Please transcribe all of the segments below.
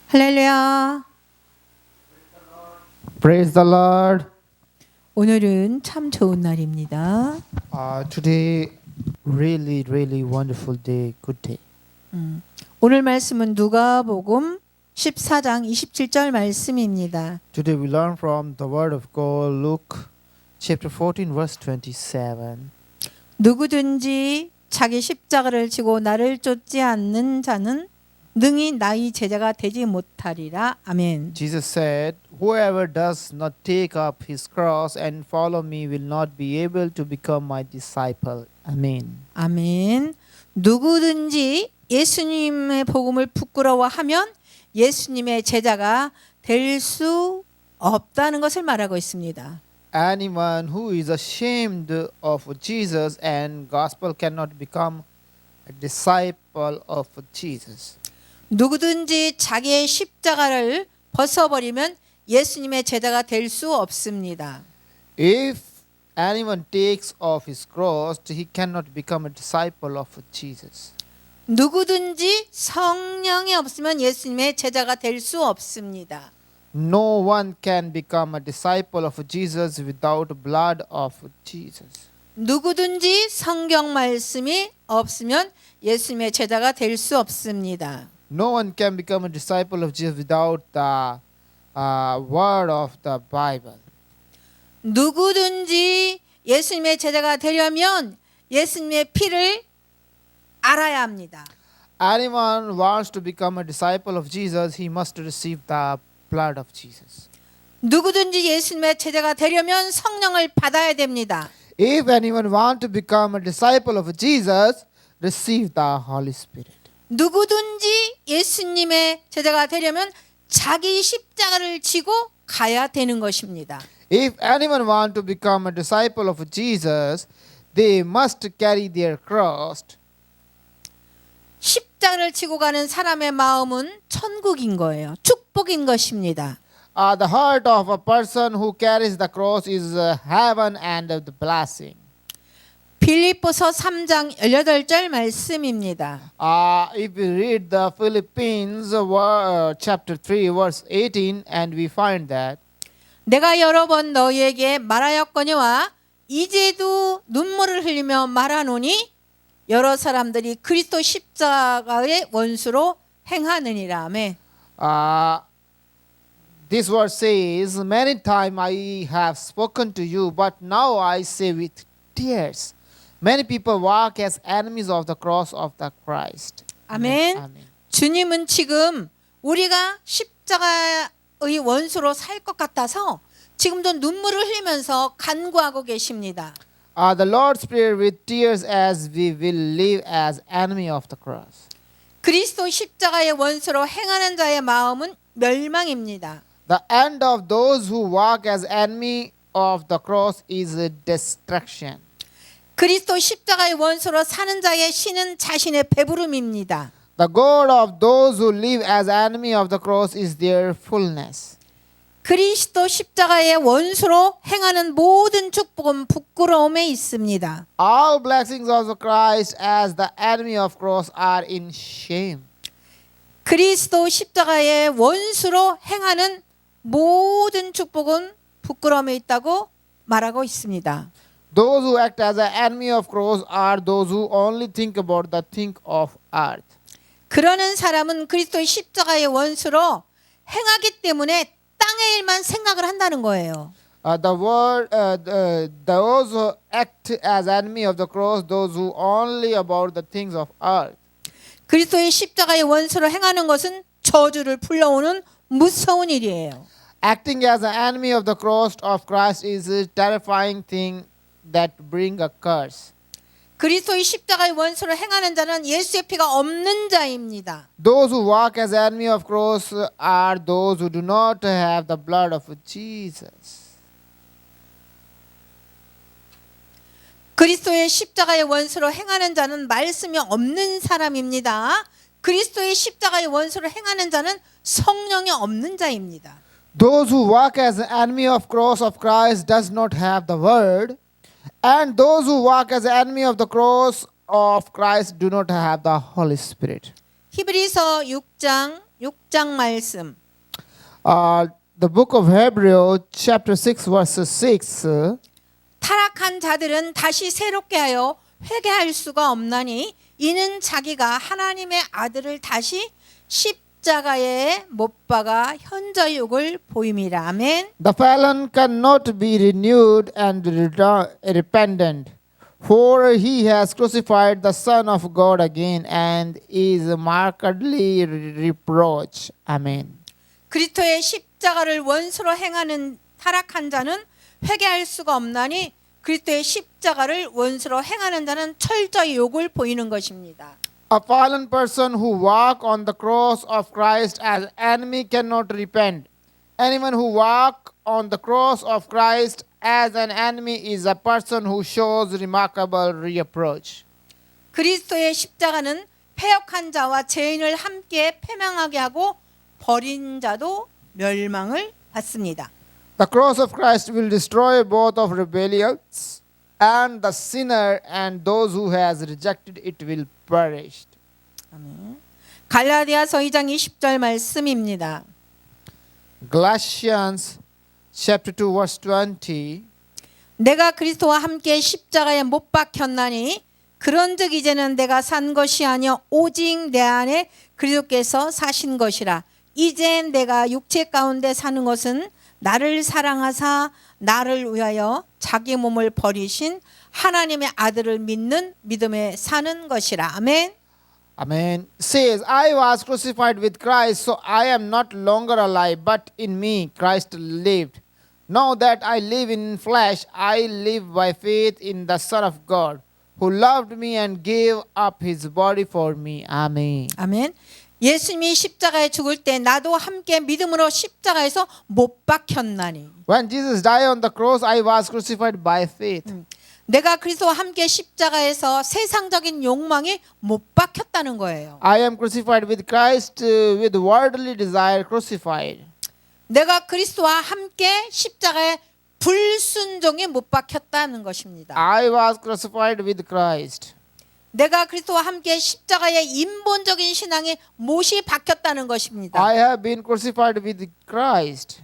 할렐루야. Praise the Lord. 오늘은 참 좋은 날입니다. Today, really wonderful day, good day. 오늘 말씀은 누가복음 14장 27절 말씀입니다. Today we learn from the Word of God, Luke chapter 14, verse 27. 누구든지 자기 십자가를 지고 나를 쫓지 않는 자는 능히 나의 제자가 되지 못하리라. 아멘. Jesus said, "Whoever does not take up his cross and follow me will not be able to become my disciple." Amen. 아멘. 누구든지 예수님의 복음을 부끄러워하면 예수님의 제자가 될 수 없다는 것을 말하고 있습니다. Anyone who is ashamed of Jesus and gospel cannot become a disciple of Jesus. 누구든지 자기의 십자가를 벗어버리면 예수님의 제자가 될 수 없습니다. If anyone takes off his cross, he cannot become a disciple of Jesus. 누구든지 성령이 없으면 예수님의 제자가 될 수 없습니다. No one can become a disciple of Jesus without blood of Jesus. 누구든지 성경 말씀이 없으면 예수님의 제자가 될 수 없습니다. No one can become a disciple of Jesus without the word of the Bible. 누구든지 예수님의 제자가 되려면 예수님의 피를 알아야 합니다. Anyone wants to become a disciple of Jesus, he must receive the blood of Jesus. 누구든지 예수님의 제자가 되려면 성령을 받아야 됩니다. If anyone wants to become a disciple of Jesus, receive the Holy Spirit. 누구든지 예수님의 제자가 되려면 자기 십자가를 지고 가야 되는 것입니다. If anyone wants to become a disciple of Jesus, they must carry their cross. 십자가를 지고 가는 사람의 마음은 천국인 거예요. 축복인 것입니다. The heart of a person who carries the cross is heaven and the blessing. 빌립보서 3장 18절 말씀입니다. If we read the Philippians chapter 3 verse 18 and we find that 내가 여러 번 너희에게 말하였거니와 이제도 눈물을 흘리며 말하노니 여러 사람들이 그리스도 십자가의 원수로 행하느니라. 아멘. This verse says, "Many times I have spoken to you, but now I say with tears. Many people walk as enemies of the cross of the Christ." 아멘. Amen. 주님은 지금 우리가 십자가의 원수로 살 것 같아서 지금도 눈물을 흘리면서 간구하고 계십니다. The Lord's prayer with tears as we will live as enemy of the cross. 그리스도 십자가의 원수로 행하는 자의 마음은 멸망입니다. The end of those who walk as enemy of the cross is destruction. 그리스도 십자가의 원수로 사는 자의 신은 자신의 배부름입니다. The goal of those who live as enemy of the cross is their fullness. 그리스도 십자가의 원수로 행하는 모든 축복은 부끄러움에 있습니다. All blessings of the Christ as the enemy of cross are in shame. 그리스도 십자가의 원수로 행하는 모든 축복은 부끄러움에 있다고 말하고 있습니다. Those who act as an enemy of cross are those who only think about the thing of earth. 그러는 사람은 그리스도의 십자가의 원수로 행하기 때문에 땅의 일만 생각을 한다는 거예요. Those who act as enemy of the cross, those who only about the things of earth. 그리스도의 십자가의 원수로 행하는 것은 저주를 불러오는 무서운 일이에요. Acting as an enemy of the cross of Christ is a terrifying thing that bring a curse. 그리스도의 십자가의 원수로 행하는 자는 예수의 피가 없는 자입니다. Those who walk as enemy of cross are those who do not have the blood of Jesus. 그리스도의 십자가의 원수로 행하는 자는 말씀이 없는 사람입니다. 그리스도의 십자가의 원수로 행하는 자는 성령이 없는 자입니다. Those who walk as an enemy of cross of Christ does not have the word, and those who walk as an enemy of the cross of Christ do not have the Holy Spirit. 히브리서 6장 6장 말씀. The book of Hebrew, chapter 6, verse 6. 타락한 자들은 다시 새롭게 하여 회개할 수가 없나니 이는 자기가 하나님의 아들을 다시 십자가에 못 박아 현저욕을 보임이라. 아멘. The fallen cannot be renewed and repentant, for he has crucified the Son of God again and is markedly reproached. Amen. 그리스도의 십자가를 원수로 행하는 타락한 자는 회개할 수가 없나니 그리스도의 십자가를 원수로 행하는 자는 철저히 욕을 보이는 것입니다. A fallen person who walk on the cross of Christ as enemy cannot repent. Anyone who walk on the cross of Christ as an enemy is a person who shows remarkable reproach. 그리스도의 십자가는 패역한 자와 죄인을 함께 패망하게 하고 버린 자도 멸망을 받습니다. The cross of Christ will destroy both of rebellions and the sinner, and those who has rejected it will perish. 아멘. 갈라디아서 2장 20절 말씀입니다. Galatians chapter 2 verse 20. 내가 그리스도와 함께 십자가에 못 박혔나니 그런즉 이제는 내가 산 것이 아니요 오직 내 안에 그리스도께서 사신 것이라. 이제 내가 육체 가운데 사는 것은 나를 사랑하사 나를 위하여 자기 몸을 버리신 하나님의 아들을 믿는 믿음에 사는 것이라. 아멘. Amen. Says, I was crucified with Christ, so I am not longer alive, but in me Christ lived. Now that I live in flesh, I live by faith in the Son of God, who loved me and gave up his body for me. Amen. 아멘. 예수님이 십자가에 죽을 때 나도 함께 믿음으로 십자가에서 못 박혔나니. When Jesus died on the cross, I was crucified by faith. 내가 그리스도와 함께 십자가에서 세상적인 욕망이 못 박혔다는 거예요. I am crucified with Christ, with worldly desire crucified. 내가 그리스도와 함께 십자가에 불순종에 못 박혔다는 것입니다. I was crucified with Christ. 내가 그리스도와 함께 십자가의 인본적인 신앙에 못이 박혔다는 것입니다. I have been crucified with Christ.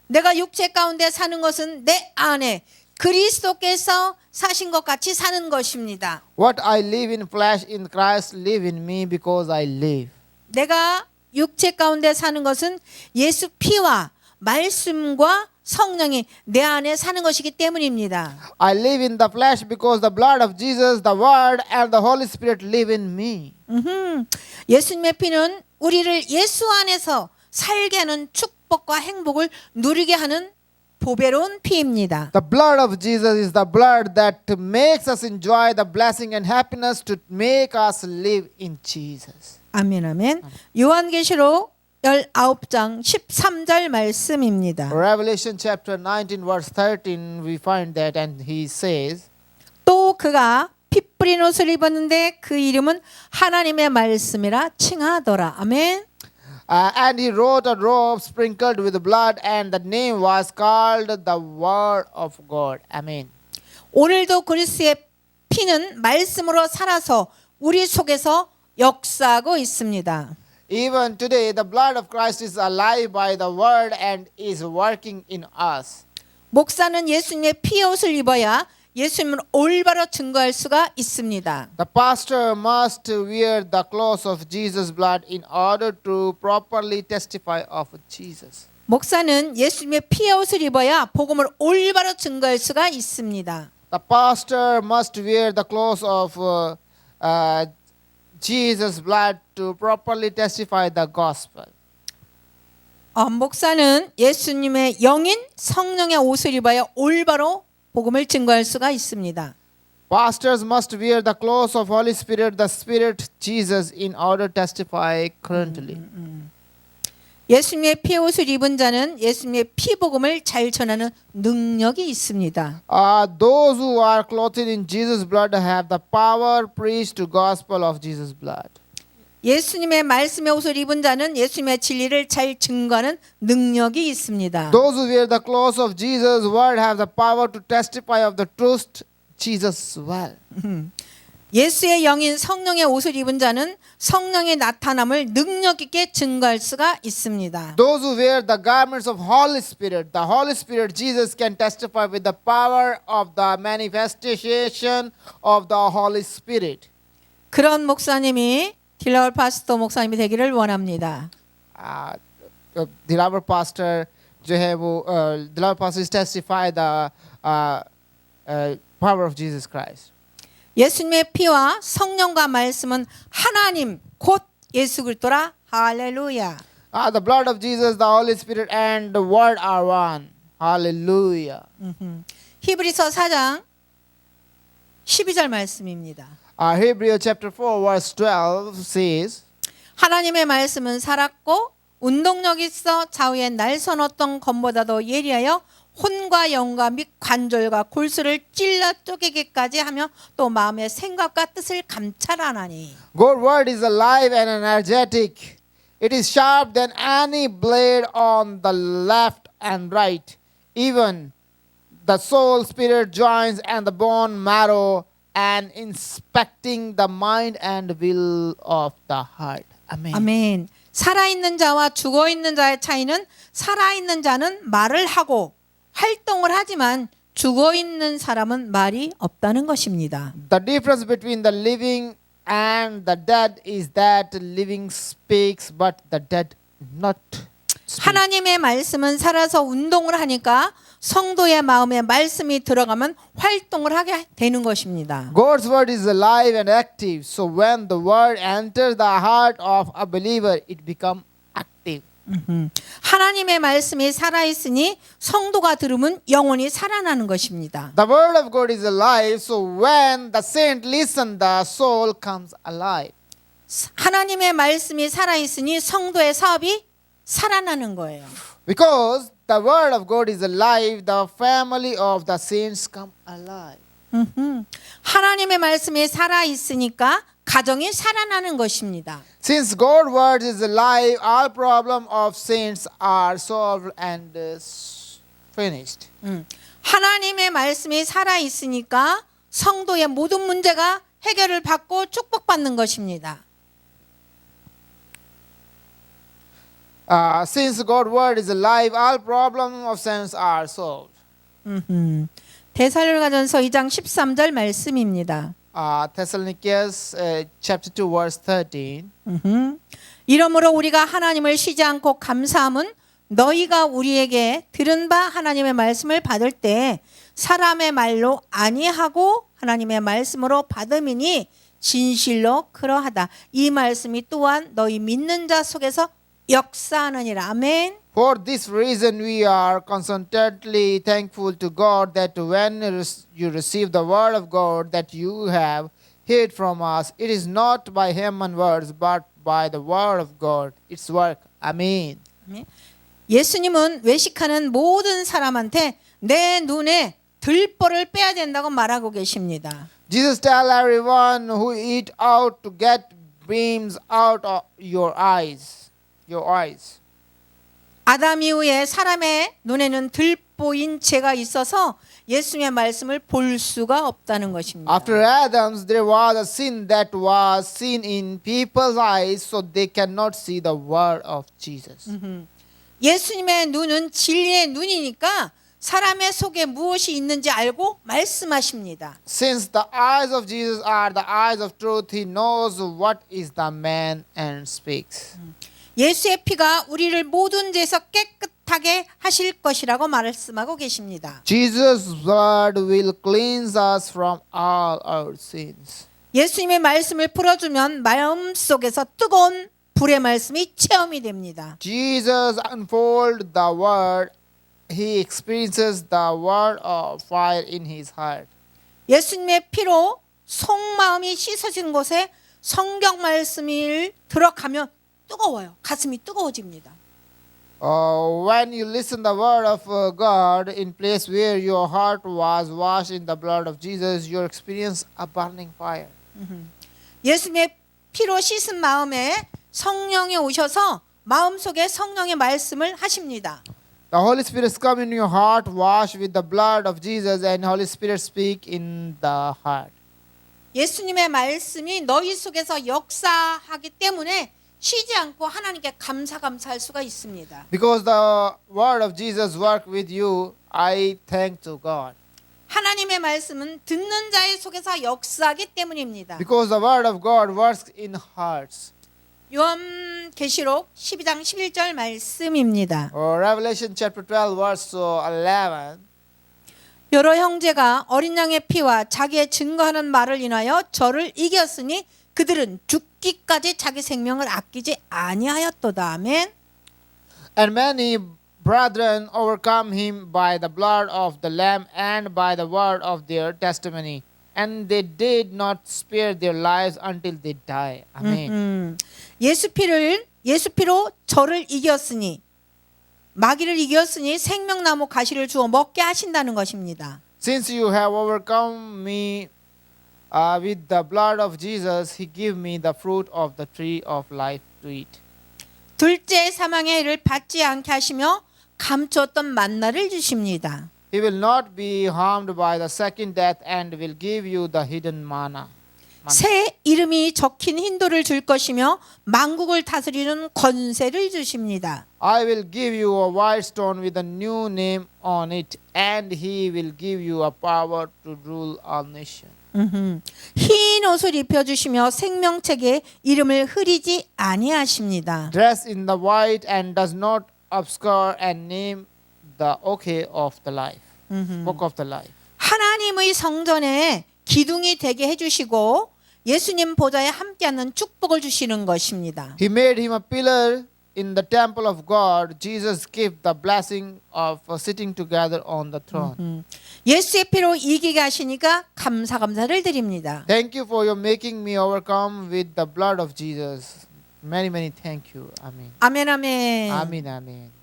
내가 육체 가운데 사는 것은 내 안에 그리스도께서 사신 것 같이 사는 것입니다. What I live in flesh in Christ live in me because I live. 내가 육체 가운데 사는 것은 예수 피와 말씀과 성령이 내 안에 사는 것이기 때문입니다. I live in the flesh because the blood of Jesus, the Word, and the Holy Spirit live in me. 예수님의 피는 우리를 예수 안에서 살게 하는 축복과 행복을 누리게 하는 보배로운 피입니다. The blood of Jesus is the blood that makes us enjoy the blessing and happiness to make us live in Jesus. 아멘 아멘. 요한계시록 19장 13절 말씀입니다. Revelation chapter 19 verse 13 we find that, and he says, 또 그가 피 뿌린 옷을 입었는데 그 이름은 하나님의 말씀이라 칭하더라. 아멘. and he wrote a robe sprinkled with blood, and the name was called the Word of God. Amen. 오늘도 그리스도의 피는 말씀으로 살아서 우리 속에서 역사하고 있습니다. Even today, the blood of Christ is alive by the Word and is working in us. 목사는 예수님의 피의 옷을 입어야 예수님을 올바로 증거할 수가 있습니다. The pastor must wear the clothes of Jesus' blood in order to properly testify of Jesus. 목사는 예수님의 피의 옷을 입어야 복음을 올바로 증거할 수가 있습니다. The pastor must wear the clothes of Jesus' blood to properly testify the gospel. 목사는 예수님의 영인 성령의 옷을 입어야 올바로 복음을 증거할 수가 있습니다. Pastors must wear the clothes of Holy Spirit, the Spirit Jesus, in order to testify currently. 예수님의 피의 옷을 입은 자는 예수님의 피 복음을 잘 전하는 능력이 있습니다. Those who are clothed in Jesus' blood have the power preach to gospel of Jesus' blood. 예수님의 말씀의 옷을 입은 자는 예수님의 진리를 잘 증거하는 능력이 있습니다. Those who wear the clothes of Jesus' word have the power to testify of the truth Jesus well. 예수의 영인 성령의 옷을 입은 자는 성령의 나타남을 능력 있게 증거할 수가 있습니다. Those who wear the garments of Holy Spirit, Jesus can testify with the power of the manifestation of the Holy Spirit. 그런 목사님이 딜라월 파스토 목사님이 되기를 원합니다. Dilawar पास्टर जो है वो Dilawar pastor is testify the power of Jesus Christ. 예수님의 피와 성령과 말씀은 하나님 곧 예수 그리스도라. 할렐루야. The blood of Jesus, the Holy Spirit, and the Word are one. Hallelujah. 히브리서 4장 12절 말씀입니다. Hebrews chapter 4 verse 12 says, 하나님의 말씀은 살았고 운동력 있어 좌우에 날선 어떤 검보다도 예리하여 혼과 영과 및 관절과 골수를 찔러 쪼개기까지 하며 또 마음의 생각과 뜻을 감찰하나니. God's word is alive and energetic. It is sharp than any blade on the left and right. Even the soul, spirit, joints, and the bone marrow, and inspecting the mind and will of the heart. Amen. 아멘. 살아있는 자와 죽어있는 자의 차이는 살아있는 자는 말을 하고 활동을 하지만 죽어있는 사람은 말이 없다는 것입니다. The difference between the living and the dead is that the living speaks, but the dead not speak. 하나님의 말씀은 살아서 운동을 하니까 성도의 마음에 말씀이 들어가면 활동을 하게 되는 것입니다. God's word is alive and active. So when the word enters the heart of a believer, it becomes active. 하나님의 말씀이 살아있으니 성도가 들으면 영혼이 살아나는 것입니다. The word of God is alive. So when the saint listen, the soul comes alive. 하나님의 말씀이 살아있으니 성도의 사업이 살아나는 거예요. Because the word of God is alive, the family of the saints come alive. 하나님의 말씀이 살아있으니까 가정이 살아나는 것입니다. Since God's word is alive, all problem of saints are solved and finished. 하나님의 말씀이 살아있으니까 성도의 모든 문제가 해결을 받고 축복받는 것입니다. Since God's word is alive, all problems of saints are solved. 데살로니가전서 2장 13절 말씀입니다. Thessalonians chapter 2 verse 13. 이러므로 우리가 하나님을 쉬지 않고 감사함은 너희가 우리에게 들은 바 하나님의 말씀을 받을 때 사람의 말로 아니하고 하나님의 말씀으로 받음이니 진실로 그러하다. 이 말씀이 또한 너희 믿는 자 속에서 역사하느니라. 아멘. For this reason we are constantly thankful to God that when you receive the word of God that you have heard from us, it is not by human words but by the word of God, its work. Amen. 예수님은 외식하는 모든 사람한테 내 눈에 들보를 빼야 된다고 말하고 계십니다. Jesus tell everyone who eat out to get beams out of your eyes. 아담 이후에 사람의 눈에는 들보인 죄가 있어서 예수님의 말씀을 볼 수가 없다는 것입니다. After Adam's, there was a sin that was seen in people's eyes, so they cannot see the word of Jesus. 예수님의 눈은 진리의 눈이니까 사람의 속에 무엇이 있는지 알고 말씀하십니다. Since the eyes of Jesus are the eyes of truth, he knows what is the man and speaks. 예수의 피가 우리를 모든 죄에서 깨끗하게 하실 것이라고 말씀하고 계십니다. Jesus' blood will cleanse us from all our sins. 예수님의 말씀을 풀어주면 마음속에서 뜨거운 불의 말씀이 체험이 됩니다. Jesus unfold the word. He experiences the word of fire in his heart. 예수님의 피로 속마음이 씻어진 곳에 성경 말씀을 들어가면 뜨거워요. 가슴이 뜨거워집니다. When you listen the word of God in place where your heart was washed in the blood of Jesus, you experience a burning fire. 예수님의 피로 씻은 마음에 성령이 오셔서 마음속에 성령의 말씀을 하십니다. The Holy Spirit come in your heart, washed with the blood of Jesus, and Holy Spirit speak in the heart. 예수님의 말씀이 너희 속에서 역사하기 때문에 쉬지 않고 하나님께 감사할 수가 있습니다. Because the word of Jesus work with you, I thank to God. 하나님의 말씀은 듣는 자의 속에서 역사하기 때문입니다. Because the word of God works in hearts. 요한계시록 12장 11절 말씀입니다. Or Revelation chapter 12 verse 11. 여러 형제가 어린 양의 피와 자기의 증거하는 말을 인하여 저를 이겼으니 그들은 죽기까지 자기 생명을 아끼지 아니하였도다. 아멘. And many brethren overcome him by the blood of the Lamb and by the word of their testimony. And they did not spare their lives until they die. Amen. 예수 피로 저를 이겼으니 마귀를 이겼으니 생명나무 가시를 주어 먹게 하신다는 것입니다. Since you have overcome me with the blood of Jesus, he gave me the fruit of the tree of life to eat. 둘째 사망의 해를 받지 않게 하시며 감추었던 만나를 주십니다. He will not be harmed by the second death and will give you the hidden manna. 새 이름이 적힌 흰돌을 줄 것이며 만국을 다스리는 권세를 주십니다. I will give you a white stone with a new name on it, and he will give you a power to rule all nations. 흰 옷을 입혀주시며 생명책에 이름을 흐리지 아니하십니다. Dressed in the white and does not obscure and name the of the life. Book of the life. 하나님의 성전에 기둥이 되게 해주시고 예수님 보좌에 함께하는 축복을 주시는 것입니다. He made him a pillar in the temple of God. Jesus gave the blessing of sitting together on the throne. 예수의 피로 이기게 하시니까 감사를 드립니다. Thank you for your making me overcome with the blood of Jesus. Many thank you. Amen. 아멘 아멘. Amen. Amen.